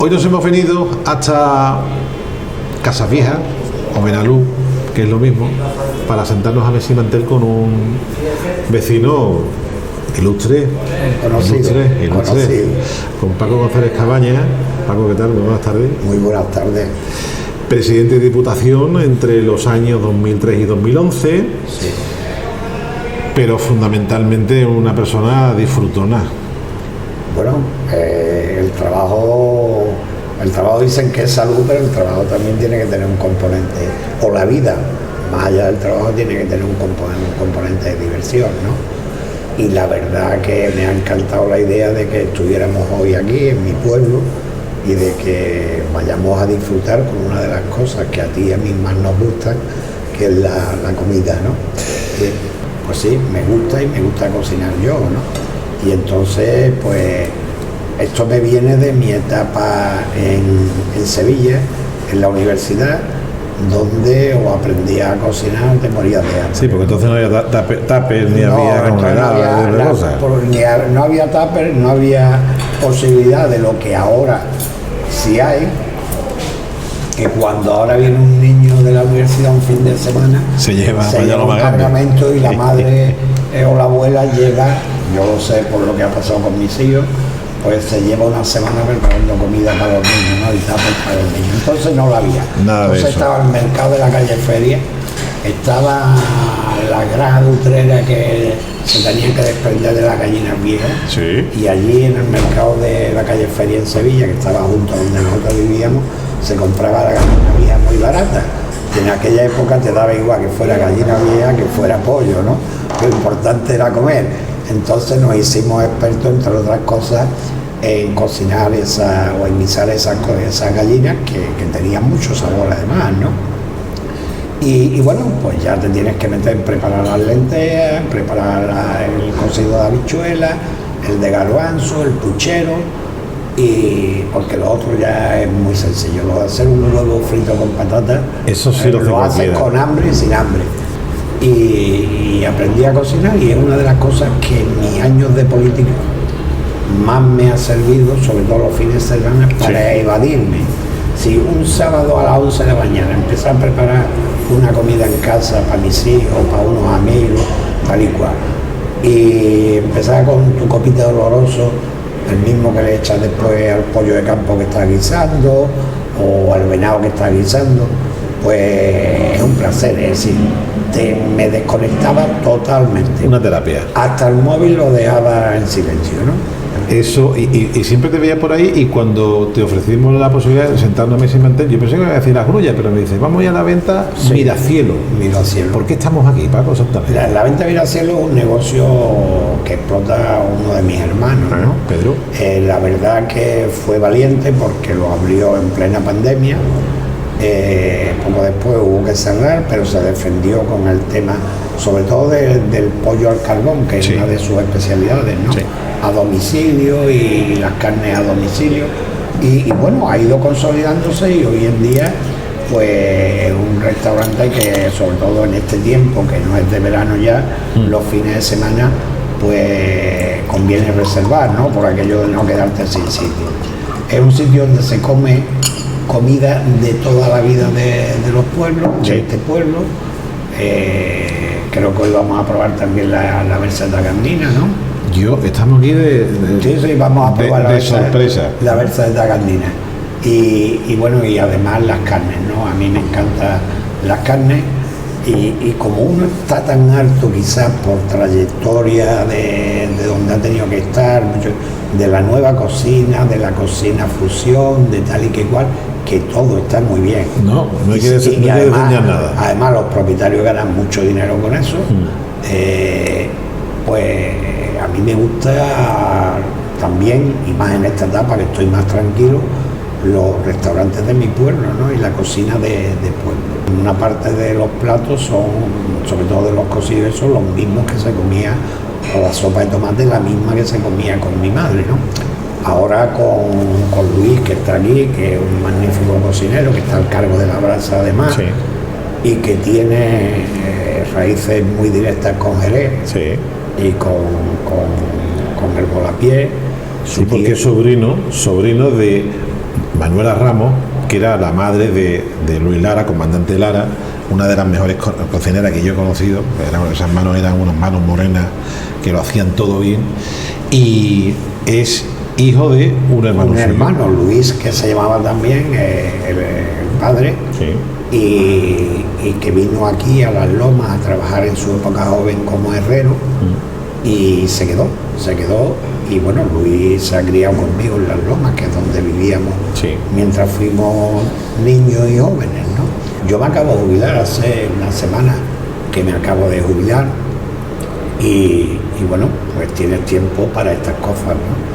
Hoy nos hemos venido hasta Casas Viejas o Benalú, que es lo mismo, para sentarnos a mesa y mantel con un vecino ilustre, con Paco González Cabañas. Paco, ¿qué tal? Buenas tardes. Muy buenas tardes. Presidente de Diputación entre los años 2003 y 2011, Sí. pero fundamentalmente una persona disfrutona. Bueno, el trabajo dicen que es salud, pero el trabajo también tiene que tener un componente, o la vida, más allá del trabajo, tiene que tener un componente de diversión, ¿no? Y la verdad que me ha encantado la idea de que estuviéramos hoy aquí, en mi pueblo, y de que vayamos a disfrutar con una de las cosas que a ti y a mí más nos gustan, que es la comida, ¿no? Pues sí, me gusta y me gusta cocinar yo, ¿no? Y entonces, pues, esto me viene de mi etapa en Sevilla, en la universidad, donde o aprendí a cocinar o te morías de hambre. Sí, porque entonces no había tupper, ni había no había tupper, no había posibilidad de lo que ahora sí hay, que cuando ahora viene un niño de la universidad un fin de semana, se lleva un cargamento y la madre o la abuela llega, yo lo sé por lo que ha pasado con mis hijos, pues se lleva una semana preparando comida para los niños, ¿no? Y tupper para los niños. Entonces no la había. Entonces estaba el mercado de la calle Feria, estaba la granja de Utrera que se tenían que desprender de las gallinas viejas. Sí. Y allí en el mercado de la calle Feria en Sevilla, que estaba junto a donde nosotros vivíamos, se compraba la gallina vieja muy barata. Y en aquella época te daba igual que fuera gallina vieja que fuera pollo, ¿no? Lo importante era comer. Entonces nos hicimos expertos, entre otras cosas, en cocinar o en guisar esas gallinas que tenían mucho sabor además, ¿no? Y bueno, pues ya te tienes que meter en preparar las lentejas, en preparar el cocido de habichuela, el de garbanzo, el puchero, y porque lo otro ya es muy sencillo. Lo de hacer un huevo frito con patatas, eso sí lo haces con hambre y sin hambre. Y aprendí a cocinar, y es una de las cosas que en mis años de política más me ha servido, sobre todo los fines de semana, para evadirme. Si un sábado a las 11 de la mañana empecé a preparar una comida en casa para mis hijos, para unos amigos, tal y cual, y empezaba con tu copita de oloroso, el mismo que le echas después al pollo de campo que estás guisando o al venado que estás guisando, pues es un placer, es decir, me desconectaba totalmente. Una terapia. Hasta el móvil lo dejaba en silencio, ¿no? Eso, y siempre te veía por ahí, y cuando te ofrecimos la posibilidad de sentarnos a mesa y mantel, yo pensé que iba a decir las grullas, pero me dice, vamos ya a la venta Miracielo. Miracielo. ¿Por qué estamos aquí, Paco, exactamente? La venta Miracielo es un negocio que explota uno de mis hermanos, ¿no? Pedro. La verdad que fue valiente porque lo abrió en plena pandemia. Poco después hubo que cerrar, pero se defendió con el tema, sobre todo del pollo al carbón, que es una de sus especialidades, ¿no? Sí. A domicilio y las carnes a domicilio. Y bueno, ha ido consolidándose, y hoy en día pues es un restaurante que, sobre todo en este tiempo, que no es de verano ya, los fines de semana, pues conviene reservar, ¿no? Por aquello de no quedarte sin sitio. Es un sitio donde se come comida de toda la vida de los pueblos, de este pueblo. Creo que hoy vamos a probar también la verseta candina, ¿no? Estamos aquí sí, vamos a probar de sorpresa. La verseta candina. Y bueno, y además las carnes, ¿no? A mí me encantan las carnes, y como uno está tan alto quizás por trayectoria de donde ha tenido que estar, de la nueva cocina, de la cocina fusión, de tal y que igual, que todo está muy bien. No hay que enseñar nada. Además los propietarios ganan mucho dinero con eso. Pues a mí me gusta también, y más en esta etapa que estoy más tranquilo, los restaurantes de mi pueblo, ¿no? Y la cocina de pueblo. Una parte de los platos son, sobre todo de los cocidos, son los mismos que se comía, o la sopa de tomate la misma que se comía con mi madre, ¿no? Ahora con Luis, que está aquí, que es un magnífico cocinero, que está al cargo de la brasa además, y que tiene raíces muy directas con Jerez, y con el Volapié. Sí, porque es sobrino Manuela Ramos, que era la madre de Luis Lara, comandante Lara, una de las mejores cocineras que yo he conocido. Esas manos eran unas manos morenas que lo hacían todo bien, y es hijo de un hermano suyo. Hermano, Luis, que se llamaba también el padre, Sí. y que vino aquí a Las Lomas a trabajar en su época joven como herrero, y se quedó, y bueno, Luis se ha criado conmigo en Las Lomas, que es donde vivíamos Sí. mientras fuimos niños y jóvenes, ¿no? Yo me acabo de jubilar hace una semana, que me acabo de jubilar, y bueno, pues tienes tiempo para estas cosas, ¿no?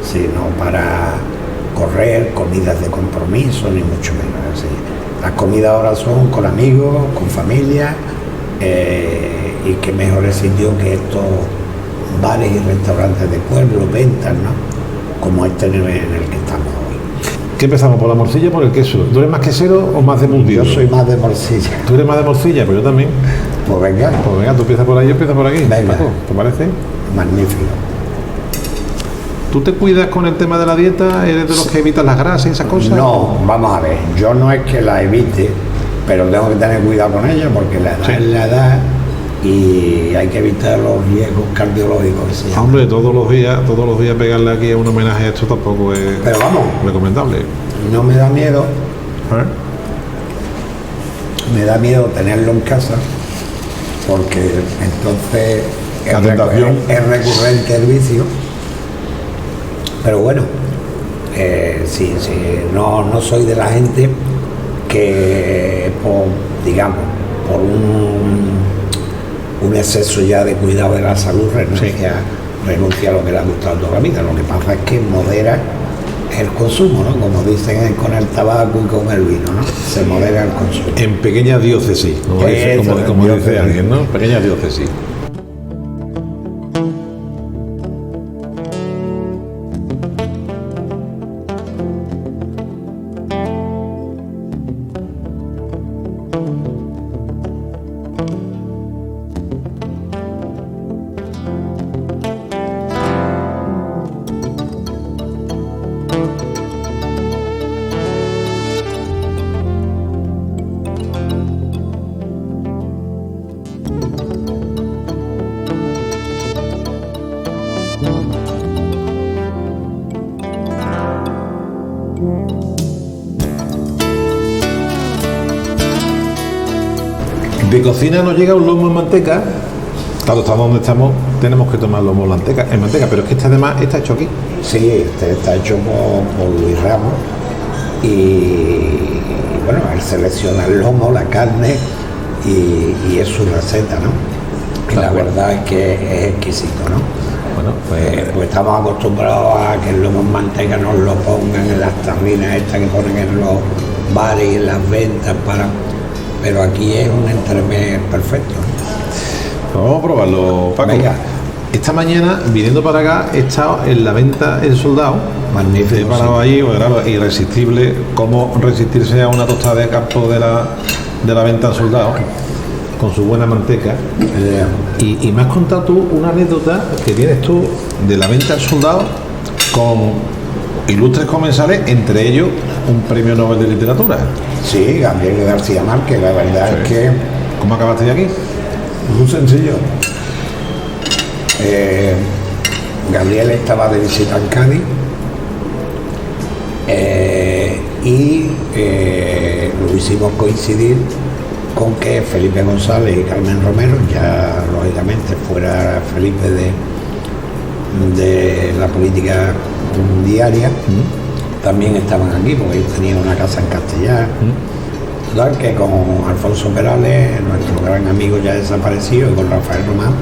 Sino para correr, comidas de compromiso, ni mucho menos. Así. Las comidas ahora son con amigos, con familia, y qué mejores sitios que estos bares y restaurantes de pueblo, ventas, ¿no? Como este en el que estamos hoy. ¿Qué empezamos, por la morcilla o por el queso? ¿Tú eres más quesero o más de embutido? Yo soy más de morcilla. ¿Tú eres más de morcilla? Pues yo también. Pues venga, Pues venga, tú empiezas por ahí, yo empiezo por aquí. Venga. Paco, ¿te parece? magnífico. ¿Tú te cuidas con el tema de la dieta? ¿Eres de los que evitan las grasas y esas cosas? No, vamos a ver, yo no es que la evite, pero tengo que tener cuidado con ella porque la edad Sí. es la edad y hay que evitar los riesgos cardiológicos que se llaman. Hombre, todos los días pegarle aquí a un homenaje a esto tampoco es Pero vamos, recomendable. no me da miedo, ¿Eh? me da miedo tenerlo en casa porque entonces La tentación. es recurrente el vicio. Pero bueno, sí, no soy de la gente que digamos, por un exceso ya de cuidado de la salud renuncia a lo que le ha gustado toda la vida. Lo que pasa es que modera el consumo, ¿no? Como dicen con el tabaco y con el vino, ¿no? Se modera el consumo. En pequeña diócesis, como dice, Eso, como dice diócesis. alguien, ¿no? Pequeña diócesis. De cocina nos llega un lomo en manteca. Claro, estamos donde estamos, tenemos que tomar lomo en manteca, pero es que este además está hecho aquí. Sí, este está hecho por Luis Ramos y bueno, él selecciona el lomo, la carne y es su receta, ¿no? Y la verdad es que es exquisito, ¿no? Bueno, Pues estamos acostumbrados a que el lomo en manteca nos lo pongan en las tarrinas estas que ponen en los bares y en las ventas pero aquí es un entremés perfecto. vamos a probarlo, Paco. Venga. Esta mañana, viniendo para acá, he estado en la venta El Soldado. Magnífico, He parado allí, pues, claro, irresistible. ¿Cómo resistirse a una tostada de campo de la venta El Soldado? Con su buena manteca. Y me has contado tú una anécdota que tienes tú de la venta El Soldado con ilustres comensales, entre ellos un premio Nobel de Literatura. Sí, Gabriel García Márquez, la verdad Sí. es que ¿Cómo acabaste de aquí? muy sencillo. Gabriel estaba de visita en Cádiz y lo hicimos coincidir con que Felipe González y Carmen Romero, ya lógicamente fuera Felipe de la política diaria, también estaban aquí porque ellos tenían una casa en Castellar. Total, que con Alfonso Perales, nuestro gran amigo ya desaparecido, y con Rafael Román,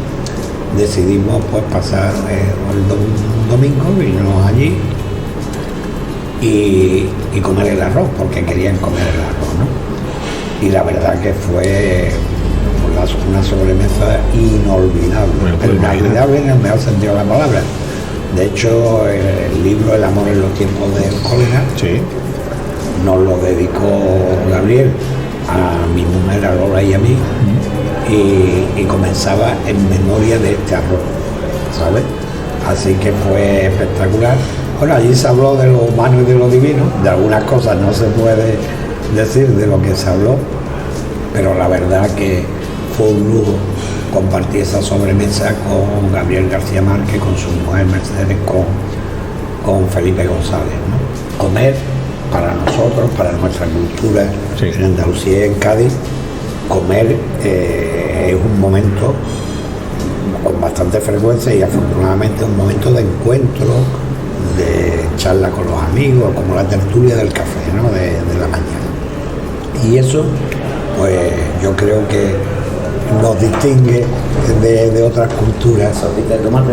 decidimos pues pasar el domingo, irnos allí y comer el arroz, porque querían comer el arroz, ¿no? Y la verdad que fue una sobremesa inolvidable, Bueno, pues pero imagínate. inolvidable en el mejor sentido de la palabra. De hecho, el libro El amor en los tiempos del cólera Sí. nos lo dedicó Gabriel a mi mujer, a Lola y a mí, y comenzaba en memoria de este arroz, ¿sabes? Así que fue espectacular Bueno, allí se habló de lo humano y de lo divino, de algunas cosas no se puede decir de lo que se habló, pero la verdad que fue un lujo compartir esa sobremesa con Gabriel García Márquez, con su mujer Mercedes, con Felipe González, ¿no? Comer para nosotros, para nuestra cultura, sí, en Andalucía y en Cádiz, comer es un momento con bastante frecuencia y afortunadamente un momento de encuentro, de charla con los amigos, como la tertulia del café, ¿no? de la mañana. Y eso, pues yo creo que nos distingue de otras culturas. ¿Sopita de tomate?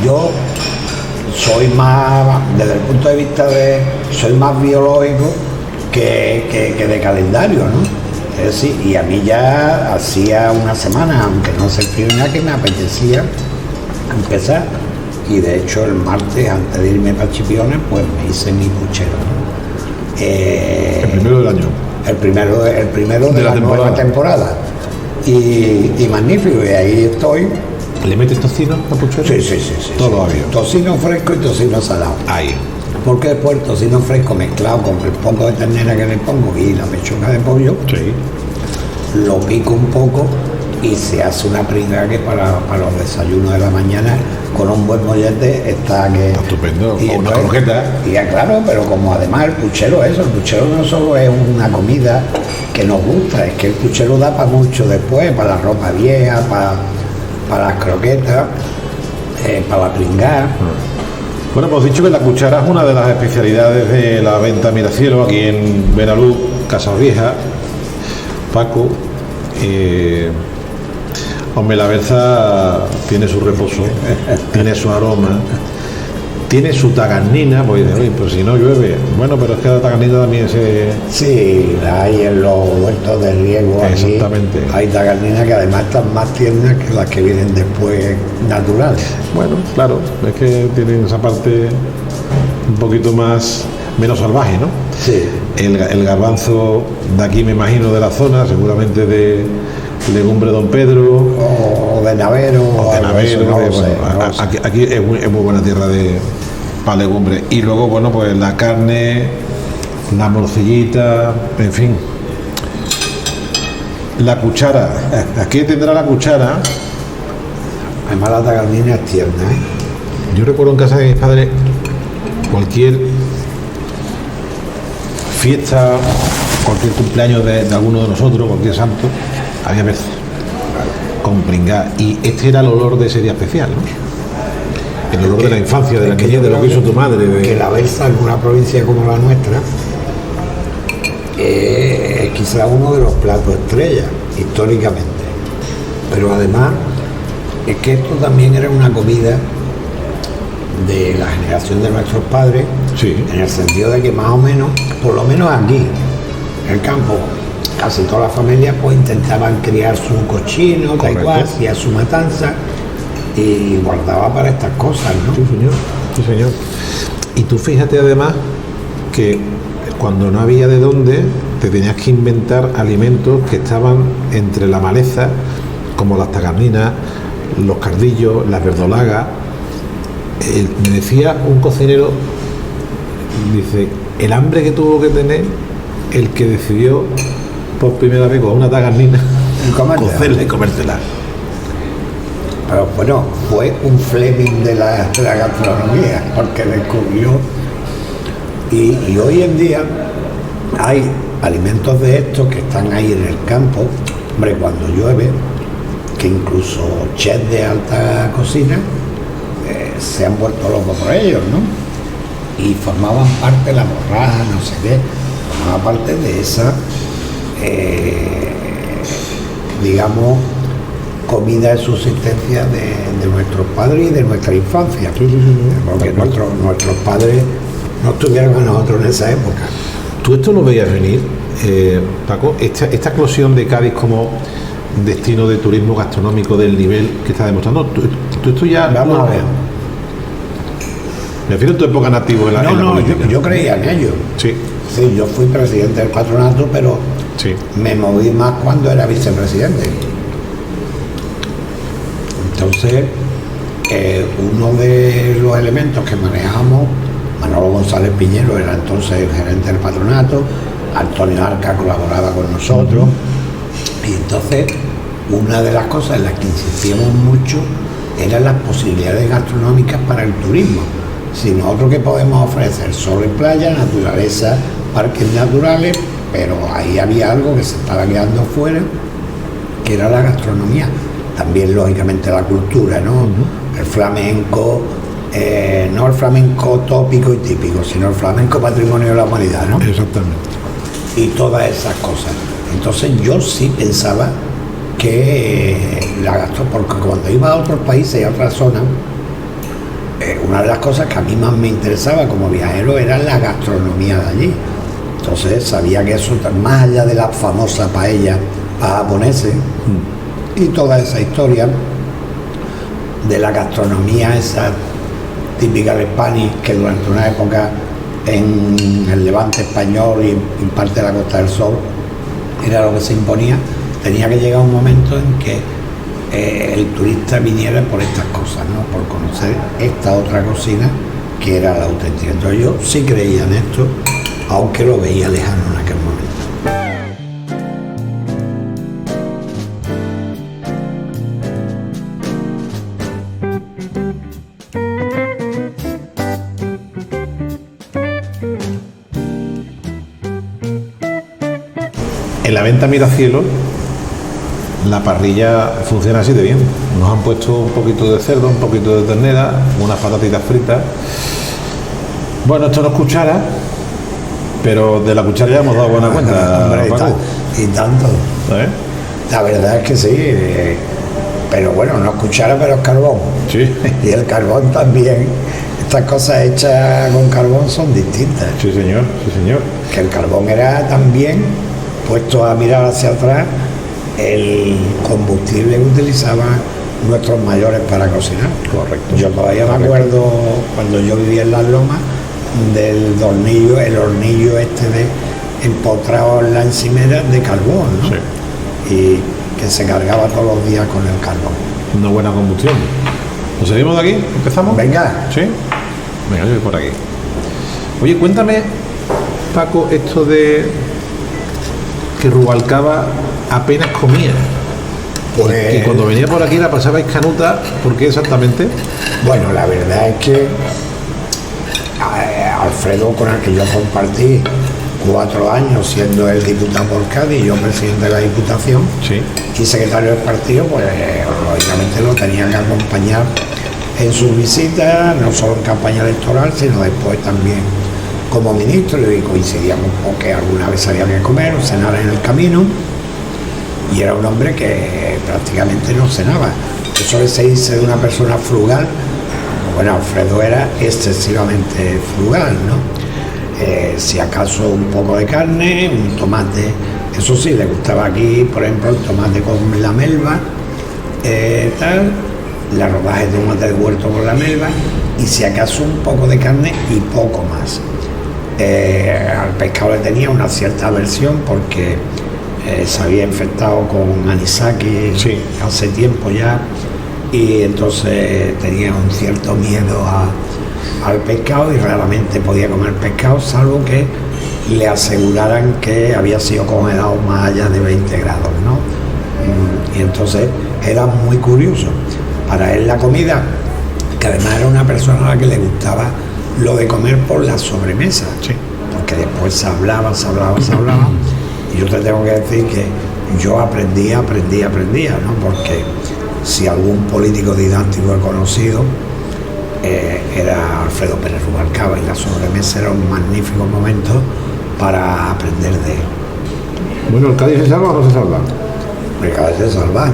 Yo soy más, desde el punto de vista soy más biológico que de calendario, ¿no? Es decir, y a mí ya hacía una semana, aunque no se frío nada, que me apetecía empezar. Y de hecho el martes, antes de irme para Chipiones, pues me hice mi puchero, ¿no? El primero del año. El primero de la nueva temporada. Y magnífico, y ahí estoy. ¿Le metes tocino a puchero? Sí. Todo lo había. Tocino fresco y tocino salado. Ahí. Porque después el tocino fresco mezclado con el poco de ternera que le pongo y la pechuga de pollo, sí, lo pico un poco y se hace una pringa que para los desayunos de la mañana con un buen mollete está estupendo. Y o una croqueta. Y ya claro, pero como además el puchero no solo es una comida que nos gusta, es que el puchero da para mucho después, para la ropa vieja, para las croquetas, para la pringada. Bueno, pues dicho que la cuchara es una de las especialidades de la venta Miracielo, aquí en Benalú, Casa Vieja. Paco, hombre, la berza tiene su reposo, tiene su aroma, tiene su tagarnina, pues dice, oye, pues si no llueve, bueno, pero es que la tagarnina también se... Sí, la hay en los huertos de riego. Exactamente. Aquí hay tagarninas que además están más tiernas que las que vienen después naturales. Bueno, claro, es que tienen esa parte un poquito menos salvaje, ¿no? Sí. El garbanzo de aquí, me imagino, de la zona, seguramente de Legumbre Don Pedro. O de Navero. O de Navero. No lo sé. Aquí es muy buena tierra para legumbre. Y luego, bueno, pues la carne, la morcillita, en fin. La cuchara. ¿Qué tendrá la cuchara? Además la tagarnina es tierna, ¿eh? Yo recuerdo en casa de mis padres, cualquier fiesta, cualquier cumpleaños de alguno de nosotros, cualquier santo, había berza con pringá, y este era el olor de ese día especial, ¿no? El olor de la infancia, de la niñez, de lo que hizo tu madre. Que la berza en una provincia como la nuestra es quizá uno de los platos estrella históricamente, pero además es que esto también era una comida de la generación de nuestros padres, sí, en el sentido de que más o menos, por lo menos aquí, en el campo, casi todas las familias pues intentaban criar su cochino, tal cual, hacía su matanza y guardaba para estas cosas, ¿no? Sí, señor. Sí, señor. Y tú fíjate además que cuando no había de dónde, te tenías que inventar alimentos que estaban entre la maleza, como las tagarninas, los cardillos, las verdolagas. Me decía un cocinero, dice, el hambre que tuvo que tener el que decidió por primera vez con una tagarnina cocerla y comértela. Pero bueno, fue un Fleming de la gastronomía, porque descubrió. Y hoy en día hay alimentos de estos que están ahí en el campo, hombre, cuando llueve, que incluso chefs de alta cocina se han vuelto locos por ellos, ¿no? Y formaban parte de la borraja, no sé qué, formaba parte de esa, digamos, comida de subsistencia de nuestros padres y de nuestra infancia. Sí. Porque nuestros padres no estuvieron a nosotros en esa época. ¿Tú esto lo veías venir, Paco? Esta eclosión de Cádiz como destino de turismo gastronómico del nivel que está demostrando, ¿tú esto ya...? Vamos a ver. Me refiero a tu época nativo en la política. Yo creía en ello. Sí. Sí, yo fui presidente del patronato, pero Sí. Me moví más cuando era vicepresidente. Entonces, uno de los elementos que manejamos, Manolo González Piñero era entonces el gerente del patronato, Antonio Arca colaboraba con nosotros, y entonces una de las cosas en las que insistíamos mucho eran las posibilidades gastronómicas para el turismo. Si nosotros que podemos ofrecer sol y playa, naturaleza, parques naturales, pero ahí había algo que se estaba quedando fuera, que era la gastronomía. También, lógicamente, la cultura, ¿no? El flamenco, no el flamenco tópico y típico, sino el flamenco patrimonio de la humanidad, ¿no? Exactamente. Y todas esas cosas. Entonces yo sí pensaba que la gastro, porque cuando iba a otros países y a otras zonas, una de las cosas que a mí más me interesaba como viajero era la gastronomía de allí. Entonces sabía que eso, más allá de la famosa paella japonesa y toda esa historia de la gastronomía esa típica de Spanish, que durante una época en el Levante español y en parte de la Costa del Sol era lo que se imponía, tenía que llegar un momento en que el turista viniera por estas cosas, ¿no? Por conocer esta otra cocina que era la auténtica. Entonces yo sí creía en esto, aunque lo veía lejano en aquel momento. En la venta Miracielo, la parrilla funciona así de bien. Nos han puesto un poquito de cerdo, un poquito de ternera, unas patatitas fritas. Bueno, esto no es cuchara, pero de la cuchara ya hemos dado buena cuenta. Hombre, y tanto. ¿Eh? La verdad es que sí, pero bueno, no es cuchara, pero es carbón. Sí. Y el carbón también, estas cosas hechas con carbón son distintas. Sí, señor, sí, señor. Que el carbón era también, puesto a mirar hacia atrás, el combustible que utilizaban nuestros mayores para cocinar. Correcto. Yo todavía me acuerdo cuando yo vivía en Las Lomas del hornillo, el hornillo este de empotrado en la encimera de carbón, ¿no? Sí. Y que se cargaba todos los días con el carbón. Una buena combustión. ¿Nos seguimos de aquí? ¿Empezamos? Venga. ¿Sí? Venga, yo voy por aquí. Oye, cuéntame, Paco, esto de que Rubalcaba apenas comía. Pues, Que cuando venía por aquí la pasabais canuta, ¿por qué exactamente? bueno, la verdad es que Alfredo, con el que yo compartí 4 años siendo el diputado por Cádiz y yo presidente de la Diputación Sí. y secretario del partido, pues lógicamente lo tenía que acompañar en sus visitas, no solo en campaña electoral, sino después también como ministro, y coincidíamos porque alguna vez había que comer o cenar en el camino, y era un hombre que prácticamente no cenaba. Eso que se dice de una persona frugal, bueno, Alfredo era excesivamente frugal, ¿no? Si acaso un poco de carne, un tomate, eso sí, le gustaba aquí, por ejemplo, el tomate con la melva, tal, la rodaje de tomate de huerto con la melva, y si acaso un poco de carne y poco más. Al pescado le tenía una cierta aversión porque se había infectado con anisakis Sí. hace tiempo ya, y entonces tenía un cierto miedo al pescado y raramente podía comer pescado, salvo que le aseguraran que había sido congelado más allá de 20 grados, ¿no? Y entonces era muy curioso. Para él la comida, que además era una persona a la que le gustaba lo de comer por la sobremesa, Sí. porque después se hablaba, y yo te tengo que decir que yo aprendía, ¿no? Porque si algún político didáctico he conocido, era Alfredo Pérez Rubalcaba, y la sobremesa era un magnífico momento para aprender de él. Bueno, ¿el Cádiz se salva o no se salva? El Cádiz se salva.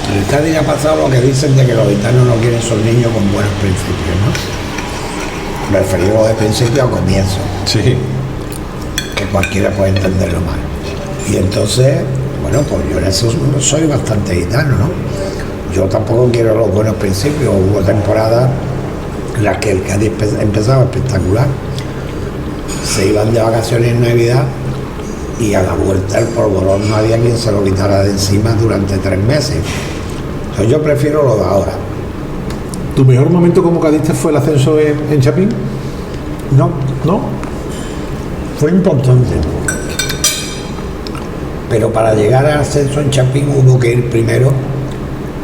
En el Cádiz ha pasado lo que dicen de que los gitanos no quieren ser niños con buenos principios, ¿no? Referido de principio a comienzo, Sí. que cualquiera puede entenderlo mal. Y entonces, bueno, pues yo en eso soy bastante gitano, ¿no? Yo tampoco quiero los buenos principios. Hubo temporadas en las que el Cádiz empezaba espectacular se iban de vacaciones en Navidad y a la vuelta el polvorón no había quien se lo quitara de encima durante 3 meses. Entonces yo prefiero lo de ahora. ¿Tu mejor momento como cadista fue el ascenso en Chapín? No, ¿No? fue importante. Pero para llegar al ascenso en Chapín hubo que ir primero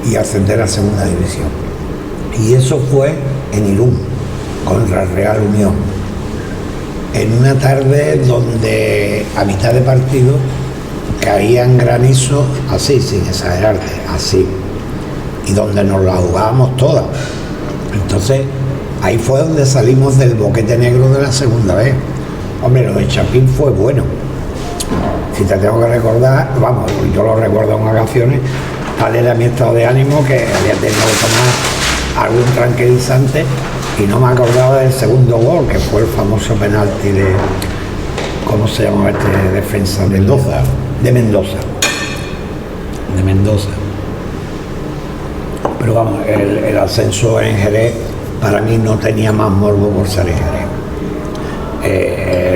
y ascender a segunda división. Y eso fue en Irún, contra el Real Unión. En una tarde donde a mitad de partido caían granizo, así, sin exagerarte, así. Y donde nos la jugábamos todas. Entonces, ahí fue donde salimos del boquete negro de la segunda vez. Hombre, lo de Chapín fue bueno. Si te tengo que recordar, vamos, yo lo recuerdo en ocasiones, tal era mi estado de ánimo que había tenido que tomar algún tranquilizante y no me acordaba del segundo gol, que fue el famoso penalti de, ¿cómo se llama este defensa? Mendoza. De Mendoza. Pero vamos, el ascenso en Jerez para mí no tenía más morbo por ser en Jerez.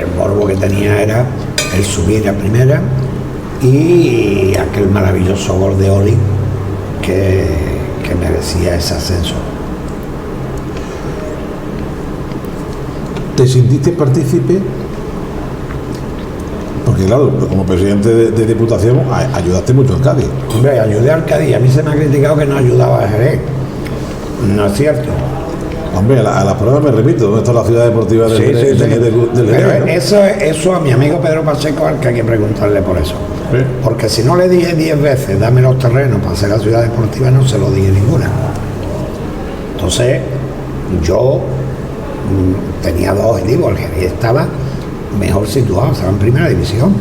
El morbo que tenía era el subir a primera y aquel maravilloso gol de Oli que merecía ese ascenso. ¿Te sentiste partícipe? Porque claro, como presidente de Diputación ayudaste mucho al Cádiz. Hombre, ayudé al Cádiz. A mí se me ha criticado que no ayudaba a Jerez. No es cierto. Hombre, a las pruebas me repito, ¿dónde está la ciudad deportiva del Jerez? Pero eso a mi amigo Pedro Pacheco al que hay que preguntarle por eso. ¿Sí? Porque si no le dije 10 veces, dame los terrenos para hacer la ciudad deportiva, no se lo dije ninguna. Entonces, yo tenía 2 objetivos. El Jerez estaba mejor situado, estaba en primera división.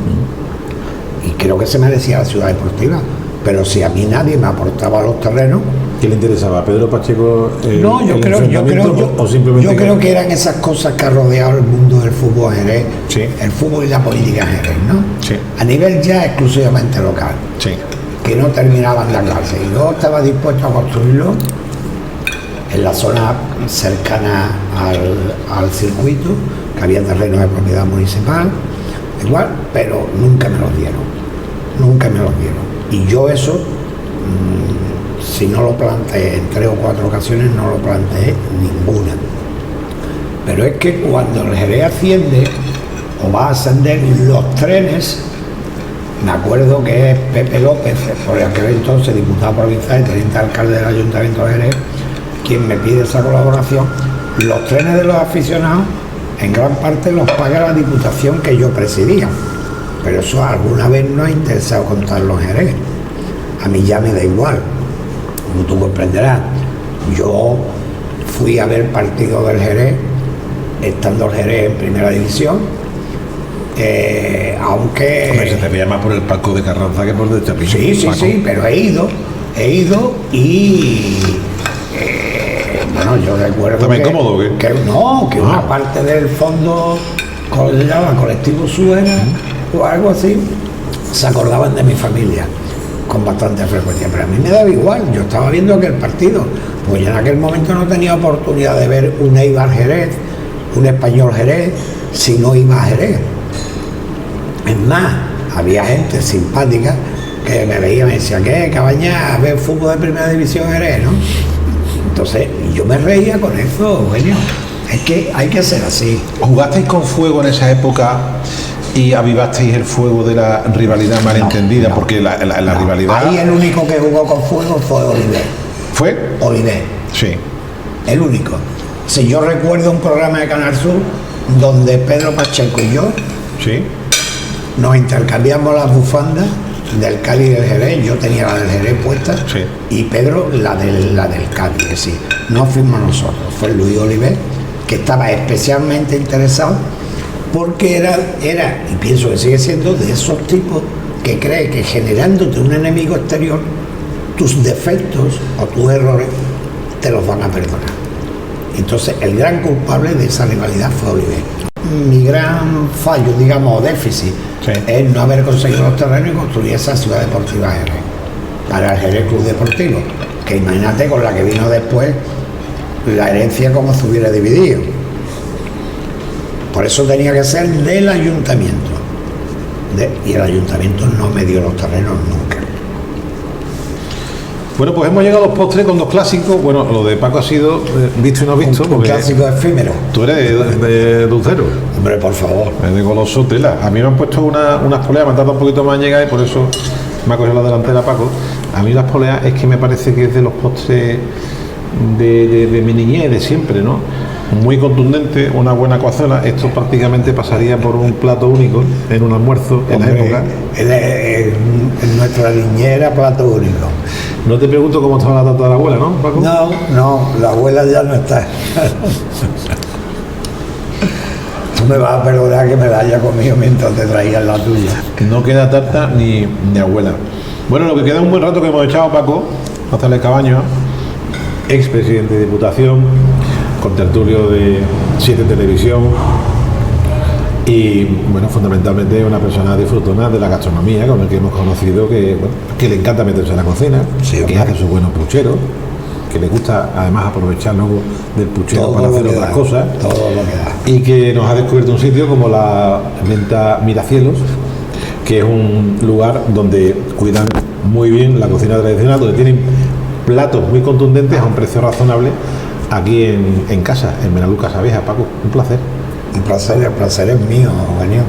Y creo que se merecía la ciudad deportiva. Pero si a mí nadie me aportaba los terrenos. ¿Qué le interesaba? ¿Pedro Pacheco? No, yo creo que eran esas cosas que ha rodeado el mundo del fútbol Jerez, sí. El fútbol y la política Jerez, ¿no? Sí. A nivel ya exclusivamente local, Sí. que no terminaban la clase. Y yo estaba dispuesto a construirlo en la zona cercana al circuito, que había terrenos de propiedad municipal, igual, pero nunca me los dieron. Y yo eso, si no lo planteé en 3 o 4 ocasiones, no lo planteé ninguna. Pero es que cuando el Jerez asciende o va a ascender, los trenes, me acuerdo que es Pepe López, por aquel entonces diputado provincial y teniente alcalde del Ayuntamiento de Jerez, quien me pide esa colaboración. Los trenes de los aficionados en gran parte los paga la Diputación que yo presidía, pero eso alguna vez no ha interesado contarlo en Jerez. A mí ya me da igual, como tú comprenderás. Yo fui a ver partido del Jerez, estando el Jerez en primera división, aunque... Hombre, se te veía más por el palco de Carranza que por el de Chapín. Sí, pero he ido y... bueno, yo recuerdo ¿También cómodo o qué? Que una parte del fondo, como se llama, colectivo Suena o algo así, se acordaban de mi familia con bastante frecuencia, pero a mí me daba igual. Yo estaba viendo aquel partido, pues yo en aquel momento no tenía oportunidad de ver un Eibar Jerez, un Español Jerez, si no iba a Jerez. Es más, había gente simpática que me veía y me decía, ¿qué, Cabañas, a ver fútbol de primera división Jerez, no? Entonces, yo me reía con eso, Eugenio. Es que hay que ser así. ¿Jugasteis con fuego en esa época y avivasteis el fuego de la rivalidad malentendida? Porque la rivalidad... Ahí el único que jugó con fuego fue Oliver. ¿Fue? Oliver. Sí. El único. Si yo recuerdo un programa de Canal Sur donde Pedro Pacheco y yo Sí. nos intercambiamos las bufandas del Cádiz y del Jerez. Yo tenía la del Jerez puesta, Sí. y Pedro la del Cádiz. Es decir, no fuimos nosotros, fue Luis Oliver, que estaba especialmente interesado porque era, y pienso que sigue siendo, de esos tipos que cree que generándote un enemigo exterior, tus defectos o tus errores te los van a perdonar. Entonces, el gran culpable de esa rivalidad fue Oliver. Mi gran fallo, digamos, o déficit, Sí. es no haber conseguido los terrenos y construir esa ciudad deportiva Jerez, para el Jerez Club Deportivo, que imagínate con la que vino después, la herencia como se hubiera dividido. Por eso tenía que ser del ayuntamiento. Y el ayuntamiento no me dio los terrenos nunca. Bueno, pues hemos llegado a los postres con dos clásicos. Bueno, lo de Paco ha sido visto y no visto. Un clásico efímero. Tú eres de dulcero. Hombre, por favor. Es de goloso tela. A mí me han puesto unas poleas, me han tardado un poquito más en llegar y por eso me ha cogido la delantera Paco. A mí las poleas es que me parece que es de los postres de mi niñez, de siempre, ¿no? Muy contundente, una buena coazuela. Esto prácticamente pasaría por un plato único en un almuerzo en la época. En nuestra niñera, plato único. No te pregunto cómo estaba la tarta de la abuela, ¿no, Paco? No, la abuela ya no está. Tú me vas a perdonar que me la haya comido mientras te traían la tuya. No queda tarta ni abuela. Bueno, lo que queda es un buen rato que hemos echado, Paco González Cabaño, expresidente de Diputación, contertulio de 7 Televisión y, bueno, fundamentalmente una persona disfrutona de la gastronomía, con el que hemos conocido que le encanta meterse en la cocina, sí, que hace sus buenos pucheros, que le gusta además aprovechar luego del puchero todo para hacer otras cosas, todo lo que da. Y que nos ha descubierto un sitio como la venta Miracielos, que es un lugar donde cuidan muy bien la cocina tradicional, donde tienen platos muy contundentes a un precio razonable aquí en casa, en Benalú Casa Vieja. Paco, un placer. Un placer, el placer es mío, Eugenio.